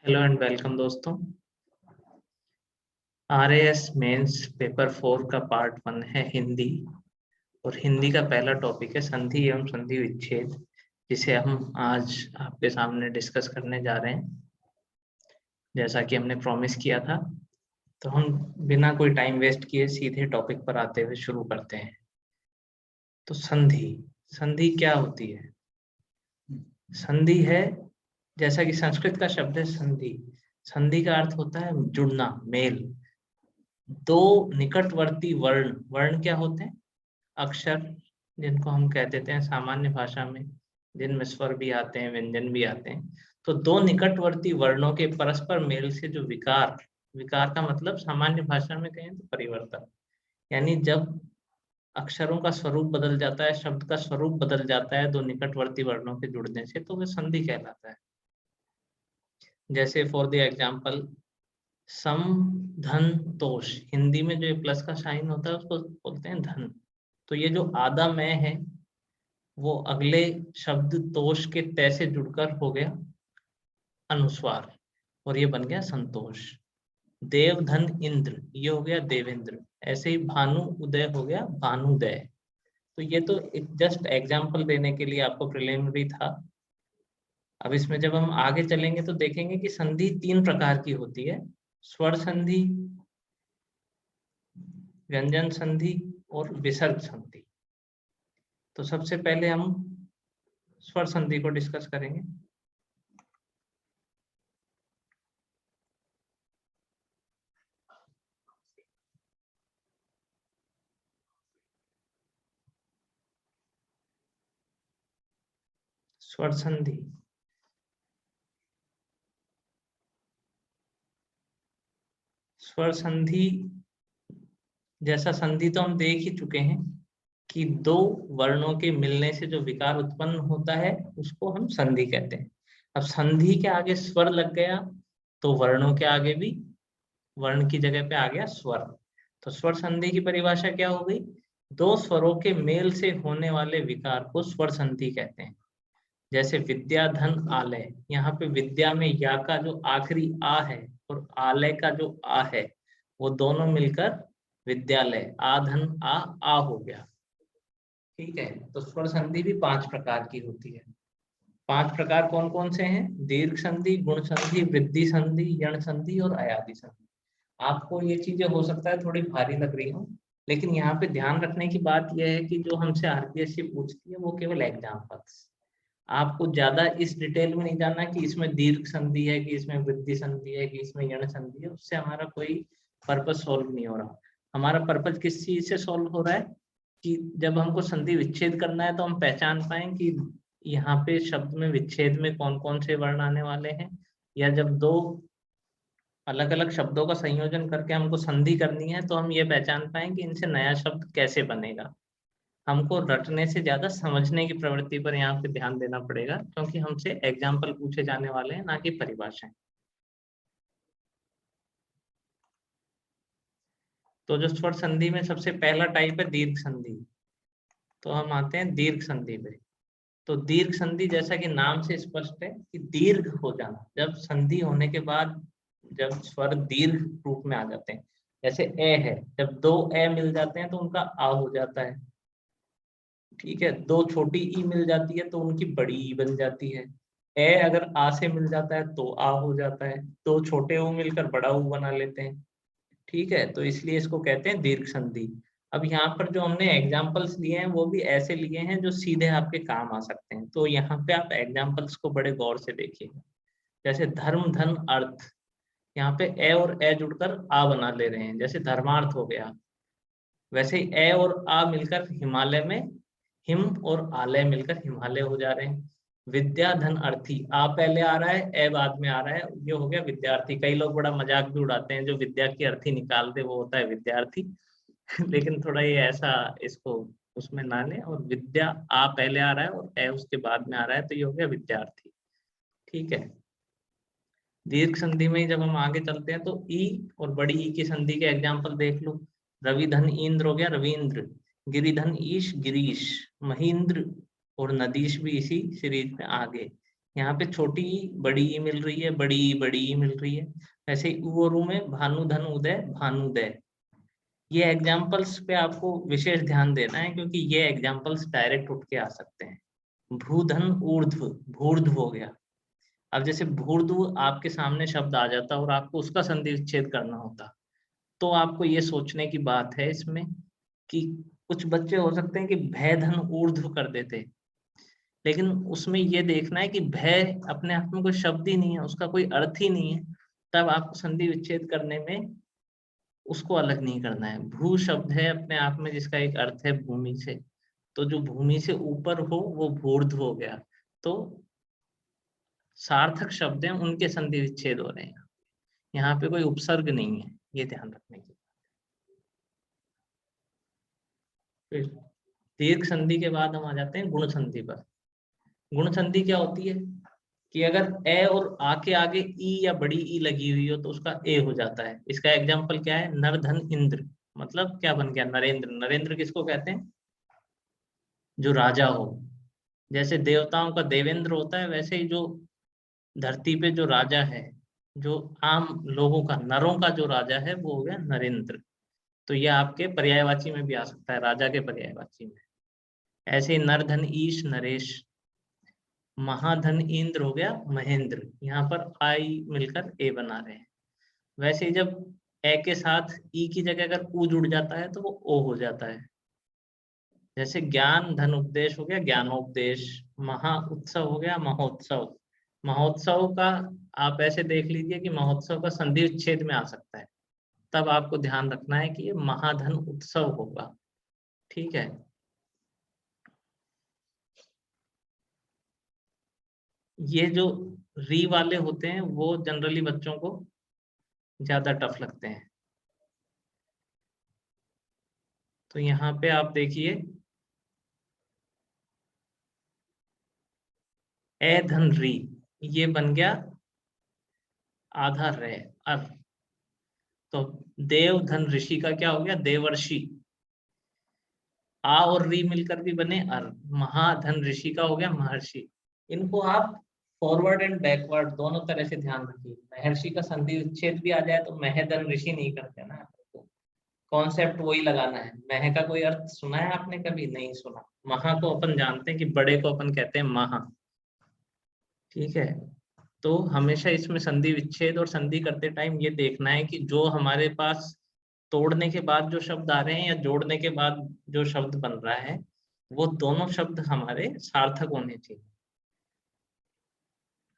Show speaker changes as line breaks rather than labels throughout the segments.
Hello and welcome दोस्तों। RAS mains paper 4 का part 1 है हिंदी। और हिंदी का पहला टॉपिक है संधि एवं संधि विच्छेद, जिसे हम आज आपके सामने डिस्कस करने जा रहे हैं। जैसा कि हमने प्रॉमिस किया था, तो हम बिना कोई टाइम वेस्ट किए सीधे टॉपिक पर आते हुए शुरू करते हैं। तो संधि संधि क्या होती है? संधि है, जैसा कि संस्कृत का शब्द है संधि। संधि का अर्थ होता है जुड़ना, मेल। दो निकटवर्ती वर्ण, वर्ण क्या होते हैं? अक्षर, जिनको हम कह देते हैं सामान्य भाषा में, जिनमें स्वर भी आते हैं, व्यंजन भी आते हैं। तो दो निकटवर्ती वर्णों के परस्पर मेल से जो विकार, विकार का मतलब सामान्य भाषा में कहें तो परिवर्तन, यानी जब अक्षरों का स्वरूप बदल जाता है, शब्द का स्वरूप बदल जाता है दो निकटवर्ती वर्णों के जुड़ने से, तो वह संधि कहलाता है। जैसे फॉर द एग्जाम्पल, सम धन तोष, हिंदी में जो ये प्लस का साइन होता है उसको बोलते हैं धन। तो ये जो आधा मैं है वो अगले शब्द तोष के तय से जुड़कर हो गया अनुस्वार, और ये बन गया संतोष। देव धन इंद्र, ये हो गया देवेंद्र। ऐसे ही भानु उदय हो गया भानुदय। तो ये तो जस्ट एग्जाम्पल देने के लिए आपको प्रिलिमिनरी था। अब इसमें जब हम आगे चलेंगे तो देखेंगे कि संधि तीन प्रकार की होती है: स्वर संधि, व्यंजन संधि और विसर्ग संधि। तो सबसे पहले हम स्वर संधि को डिस्कस करेंगे। स्वर संधि, स्वर संधि जैसा संधि तो हम देख ही चुके हैं कि दो वर्णों के मिलने से जो विकार उत्पन्न होता है उसको हम संधि कहते हैं। अब संधि के आगे स्वर लग गया तो वर्णों के आगे भी वर्ण की जगह पे आ गया स्वर। तो स्वर संधि की परिभाषा क्या हो गई? दो स्वरों के मेल से होने वाले विकार को स्वर संधि कहते हैं। जैसे विद्या धन आलय, यहाँ पे विद्या में या का जो आखिरी आ है और आलय का जो आ है, वो दोनों मिलकर विद्यालय, आ धन आ हो गया। ठीक है, तो स्वर संधि भी 5 प्रकार की होती है। 5 प्रकार कौन कौन से हैं? दीर्घ संधि, गुण संधि, वृद्धि संधि, यण संधि और अयादि संधि। आपको ये चीजें हो सकता है थोड़ी भारी लग रही हो, लेकिन यहाँ पे ध्यान रखने की बात यह है कि जो हमसे आरपीएससी पूछती है वो केवल एग्जाम्पल्स। आपको ज्यादा इस डिटेल में नहीं जानना कि इसमें दीर्घ संधि है, कि इसमें वृद्धि संधि है, कि इसमें यण संधि है। उससे हमारा कोई पर्पस सॉल्व नहीं हो रहा। हमारा पर्पस किस चीज से सॉल्व हो रहा है कि जब हमको संधि विच्छेद करना है तो हम पहचान पाए कि यहाँ पे शब्द में विच्छेद में कौन कौन से वर्ण आने वाले हैं, या जब दो अलग अलग शब्दों का संयोजन करके हमको संधि करनी है तो हम ये पहचान पाए कि इनसे नया शब्द कैसे बनेगा। हमको रटने से ज्यादा समझने की प्रवृत्ति पर यहाँ पे ध्यान देना पड़ेगा, क्योंकि हमसे एग्जाम्पल पूछे जाने वाले हैं, ना कि परिभाषाएं। तो जो स्वर संधि में सबसे पहला टाइप है दीर्घ संधि। तो हम आते हैं दीर्घ संधि पे। तो दीर्घ संधि जैसा कि नाम से स्पष्ट है कि दीर्घ हो जाना, जब संधि होने के बाद जब स्वर दीर्घ रूप में आ जाते हैं। जैसे ए है, जब दो ए मिल जाते हैं तो उनका आ हो जाता है। ठीक है, दो छोटी ई मिल जाती है तो उनकी बड़ी ई बन जाती है। ए अगर आ से मिल जाता है तो आ हो जाता है। दो छोटे ऊ मिलकर बड़ा ऊ बना लेते हैं। ठीक है, तो इसलिए इसको कहते हैं दीर्घ संधि। अब यहाँ पर जो हमने एग्जाम्पल्स लिए हैं वो भी ऐसे लिए हैं जो सीधे आपके काम आ सकते हैं। तो यहाँ पे आप एग्जाम्पल्स को बड़े गौर से देखिएगा। जैसे धर्म धन अर्थ, यहाँ पे ए और ए जुड़कर आ बना ले रहे हैं, जैसे धर्मार्थ हो गया। वैसे ही ए और आ मिलकर हिमालय में हिम और आलय मिलकर हिमालय हो जा रहे हैं। विद्या धन अर्थी, आ पहले आ रहा है, ए बाद में आ रहा है, ये हो गया विद्यार्थी। कई लोग बड़ा मजाक भी उड़ाते हैं, जो विद्या की अर्थी निकाल दे वो होता है विद्यार्थी। लेकिन थोड़ा ये ऐसा इसको उसमें ना ले। और विद्या आ पहले आ रहा है और ए उसके बाद में आ रहा है, तो ये हो गया विद्यार्थी। ठीक है, दीर्घ संधि में ही जब हम आगे चलते हैं तो ई और बड़ी ई की संधि के एग्जाम्पल देख लो। रवि धन इंद्र हो गया रविंद्र, गिरिधन ईश गिरीश, महेंद्र और नदीश भी इसी सीरीज में आगे। यहाँ पे छोटी ई बड़ी ई मिल रही है, बड़ी ई बड़ी ई मिल रही है। वैसे ही उ और ऊ में भानु धन उदय भानुदय। ये एग्जाम्पल्स पे आपको विशेष ध्यान देना है, क्योंकि ये एग्जाम्पल्स डायरेक्ट उठ के आ सकते हैं। भूधन ऊर्ध्व भूर्ध्व हो गया। अब जैसे भूर्ध्व आपके सामने शब्द आ जाता और आपको उसका संधि विच्छेद करना होता, तो आपको ये सोचने की बात है इसमें कि कुछ बच्चे हो सकते हैं कि भय धन ऊर्ध्व कर देते, लेकिन उसमें ये देखना है कि भय अपने आप में कोई शब्द ही नहीं है, उसका कोई अर्थ ही नहीं है, तब आपको संधि विच्छेद करने में उसको अलग नहीं करना है। भू शब्द है अपने आप में जिसका एक अर्थ है भूमि से, तो जो भूमि से ऊपर हो वो भूर्ध्व हो गया। तो सार्थक शब्द हैं उनके संधि विच्छेद हो रहे हैं, यहाँ पे कोई उपसर्ग नहीं है, ये ध्यान रखने की। फिर दीर्घ संधि के बाद हम आ जाते हैं गुण संधि पर। गुण संधि क्या होती है कि अगर ए और आ के आगे ई या बड़ी ई लगी हुई हो तो उसका ए हो जाता है। इसका एग्जाम्पल क्या है, नरधन इंद्र, मतलब क्या बन गया, नरेंद्र। नरेंद्र किसको कहते हैं, जो राजा हो। जैसे देवताओं का देवेंद्र होता है, वैसे ही जो धरती पे जो राजा है, जो आम लोगों का, नरों का जो राजा है, वो हो गया नरेंद्र। तो ये आपके पर्यायवाची में भी आ सकता है, राजा के पर्यायवाची में। ऐसे ही नरधन ईश नरेश। महाधन इंद्र हो गया महेंद्र, यहाँ पर आई मिलकर ए बना रहे हैं। वैसे ही जब ए के साथ ई की जगह अगर ऊ जुड़ जाता है तो वो ओ हो जाता है। जैसे ज्ञान धन उपदेश हो गया ज्ञानोपदेश। महा उत्सव हो गया महोत्सव। महोत्सव का आप ऐसे देख लीजिए कि महोत्सव का संधि विच्छेद में आ सकता है, तब आपको ध्यान रखना है कि ये महाधन उत्सव होगा। ठीक है। ये जो री वाले होते हैं वो जनरली बच्चों को ज्यादा टफ लगते हैं। तो यहाँ पे आप देखिए, ए धन री, ये बन गया आधा रे अर। तो देव धन ऋषि का क्या हो गया, देवर्षि। आ और री मिलकर भी बने अर। महाधन ऋषि का हो गया महर्षि। इनको आप फॉरवर्ड एंड बैकवर्ड दोनों तरह से ध्यान रखिए। महर्षि का संधि विच्छेद भी आ जाए तो महधन ऋषि नहीं करते ना, कॉन्सेप्ट वही लगाना है। मह का कोई अर्थ सुना है आपने, कभी नहीं सुना। महा को अपन जानते हैं कि बड़े को अपन कहते हैं महा। ठीक है। तो हमेशा इसमें संधि विच्छेद और संधि करते टाइम ये देखना है कि जो हमारे पास तोड़ने के बाद जो शब्द आ रहे हैं या जोड़ने के बाद जो शब्द बन रहा है, वो दोनों शब्द हमारे सार्थक होने चाहिए।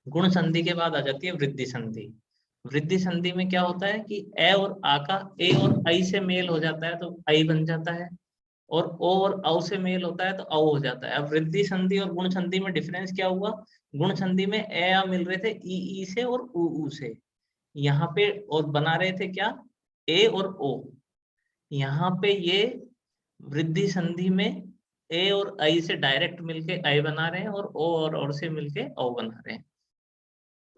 गुण संधि के बाद आ जाती है वृद्धि संधि। वृद्धि संधि में क्या होता है कि ए और आ का ए और आई से मेल हो जाता है तो आई बन जाता है, और ओ और औ से मेल होता है तो औ हो जाता है। अब वृद्धि संधि और गुण संधि में डिफरेंस क्या हुआ, गुण संधि में ए आ मिल रहे थे ई से और ऊ से, यहाँ पे और बना रहे थे क्या, ए और ओ। यहाँ पे ये वृद्धि संधि में ए और आई से डायरेक्ट मिलके आई बना रहे हैं और ओ और से मिलके औ बना रहे हैं।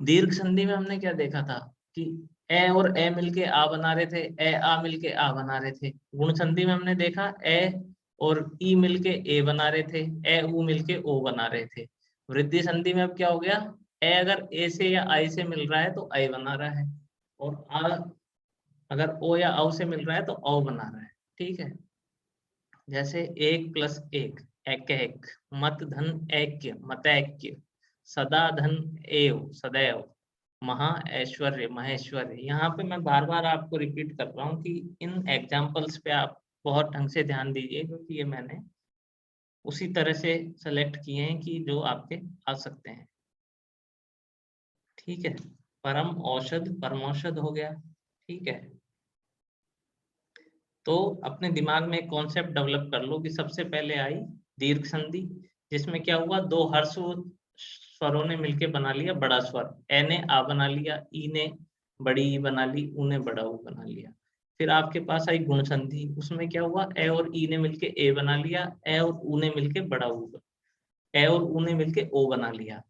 दीर्घ संधि में हमने क्या देखा था कि ए और ए मिलके आ बना रहे थे, ए आ मिलके आ बना रहे थे। गुण संधि में हमने देखा ए और ई मिलके ए बना रहे थे, ए ऊ मिलके ओ बना रहे थे। वृद्धि संधि में अब क्या हो गया, ए अगर ए से या आई से मिल रहा है तो आई बना रहा है, और आ अगर ओ या औ से मिल रहा है तो औ बना रहा है। ठीक है। जैसे एक प्लस एक, एक एक, मत धन ऐक्य मतैक्य, सदा धन एव सदैव, महा ऐश्वर्य महेश्वर्य। यहाँ पे मैं बार बार आपको रिपीट कर रहा हूँ कि इन एग्जाम्पल्स पे आप बहुत ढंग से ध्यान दीजिए, क्योंकि ये मैंने उसी तरह से सेलेक्ट किए हैं कि जो आपके आ सकते हैं। ठीक है। परम औषध परमौषध हो गया। ठीक है। तो अपने दिमाग में एक कॉन्सेप्ट डेवलप कर लो कि सबसे पहले आई दीर्घ संधि, जिसमें क्या हुआ, दो हर्ष स्वरों ने मिलके बना लिया बड़ा स्वर। ए ने आ बना लिया, ई ने बड़ी ई बना ली, ऊ ने बड़ा ऊ बना लिया। फिर आपके पास आई गुण संधि, उसमें क्या हुआ, ए और ई ने मिलके ए बना लिया, ए और ऊ ने मिलके बड़ा ऊ, ए और ऊ ने मिलके ओ बना लिया।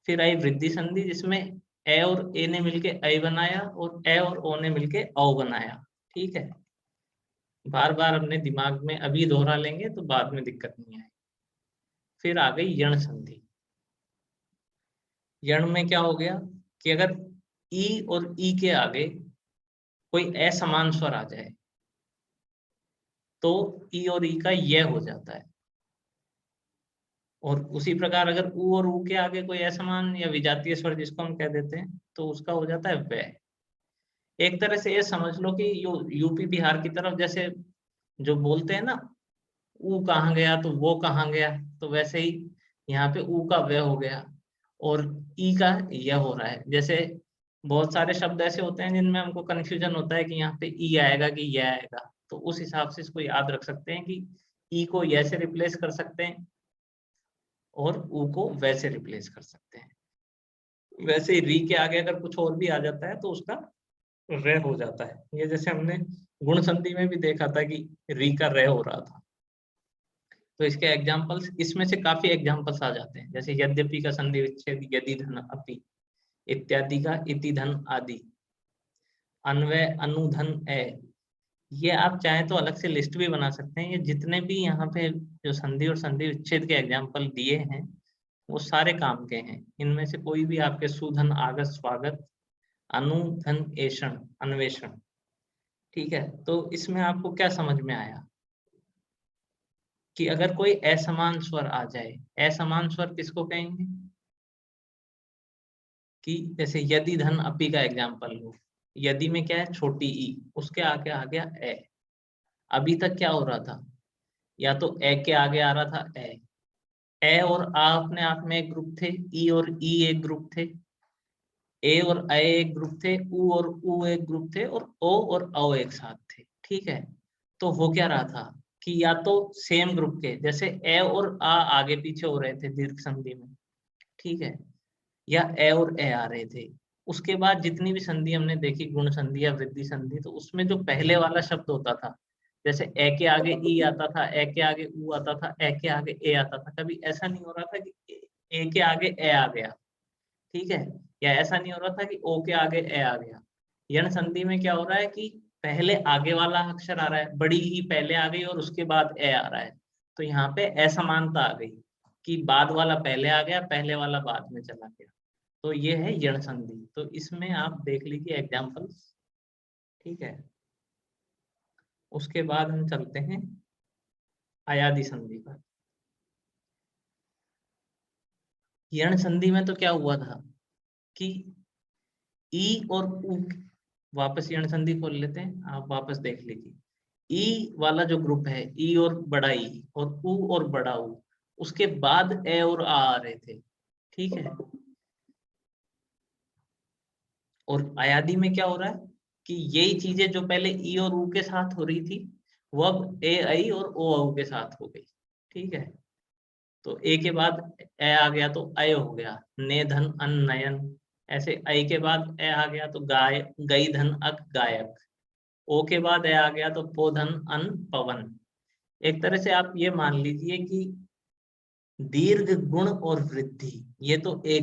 फिर आई वृद्धि संधि, जिसमें ए और ए ने मिलके ऐ बनाया और ए और ओ ने मिलके औ बनाया। ठीक है। बार बार अपने दिमाग में अभी दोहरा लेंगे तो बाद में दिक्कत नहीं आएगी। फिर आ गई यण संधि। यण में क्या हो गया कि अगर ई और ई के आगे कोई असमान स्वर आ जाए तो ई और ई का य हो जाता है। और उसी प्रकार अगर उ और उ के आगे कोई असमान या विजातीय स्वर जिसको हम कह देते हैं तो उसका हो जाता है व। एक तरह से ये समझ लो कि यूपी बिहार की तरफ जैसे जो बोलते हैं ना, ऊ कहाँ गया तो वो कहाँ गया, तो वैसे ही यहाँ पे ऊ का व हो गया और ई का य हो रहा है। जैसे बहुत सारे शब्द ऐसे होते हैं जिनमें हमको कंफ्यूजन होता है कि यहाँ पे ई आएगा कि य आएगा, तो उस हिसाब से इसको याद रख सकते हैं कि ई को य से रिप्लेस कर सकते हैं और ऊ को व से रिप्लेस कर सकते हैं। वैसे ही री के आगे अगर कुछ और भी आ जाता है तो उसका रे हो जाता है। ये जैसे हमने गुण संधि में भी देखा था कि री का रे हो रहा था। तो इसके एग्जांपल्स, इसमें से काफी एग्जांपल्स आ जाते हैं, जैसे यद्यपि का संधि विच्छेद यदि धन अपि, इत्यादि का इति धन आदि, अन्वय अनुधन ए। ये आप चाहें तो अलग से लिस्ट भी बना सकते हैं। ये जितने भी यहाँ पे जो संधि और संधि विच्छेद के एग्जाम्पल दिए हैं वो सारे काम के हैं। इनमें से कोई भी आपके सुधन, आगत, स्वागत, अनुधन, एषण, अन्वेषण, ठीक है। तो इसमें आपको क्या समझ में आया कि अगर कोई असमान स्वर आ जाए, असमान स्वर किसको कहेंगे कि जैसे यदि धन अपि का एग्जाम्पल लो, यदि में क्या है छोटी ई, उसके आगे आ गया ए। अभी तक क्या हो रहा था, या तो ए के आगे आ रहा था ए और आ अपने आप में एक ग्रुप थे, ई और ई एक ग्रुप थे, ए और ए एक ग्रुप थे, उ और उ एक ग्रुप थे, और ओ और औ एक साथ थे, ठीक है। तो हो क्या रहा था कि या तो सेम ग्रुप के, जैसे ए और आ आगे पीछे हो रहे थे दीर्घ संधि में, ठीक है, या ए और ए आ रहे थे। उसके बाद जितनी भी संधि हमने देखी, गुण संधि या वृद्धि संधि, तो उसमें जो पहले वाला शब्द होता था, जैसे ए के आगे ई आता था, ए के आगे उ आता था, ए के आगे ए आता था, कभी ऐसा नहीं हो रहा था कि ए के आगे ए आ गया, ठीक है, या ऐसा नहीं हो रहा था कि ओ के आगे ए आ गया। यण संधि में क्या हो रहा है कि पहले आगे वाला अक्षर आ रहा है, बड़ी ई पहले आ गई और उसके बाद ए आ रहा है, तो यहाँ पे असमानता आ गई कि बाद वाला पहले आ गया, पहले वाला बाद में चला गया। तो ये है यण संधि। तो इसमें आप देख लीजिए एग्जाम्पल्स, ठीक है। उसके बाद हम चलते हैं अयादि संधि पर। यण संधि में तो क्या हुआ था कि ई और उ, वापस यण संधि खोल लेते हैं, आप वापस देख लीजिए। ई वाला जो ग्रुप है, ई और बड़ा ई और उ और बड़ा उ, उसके बाद ए और आ रहे थे, ठीक है। और अयादि में क्या हो रहा है कि यही चीजें जो पहले ई और उ के साथ हो रही थी वो अब ए आई और ओ औ के साथ हो गई, ठीक है। तो ए के बाद ए आ गया तो अय हो गया, ने धन अन नयन। ऐसे अय के बाद ए आ गया तो गाय, गई धन अक गायक। ओ के बाद ए आ गया तो पो धन अन पवन। एक तरह से आप ये मान लीजिए कि दीर्घ, गुण और वृद्धि, ये तो एक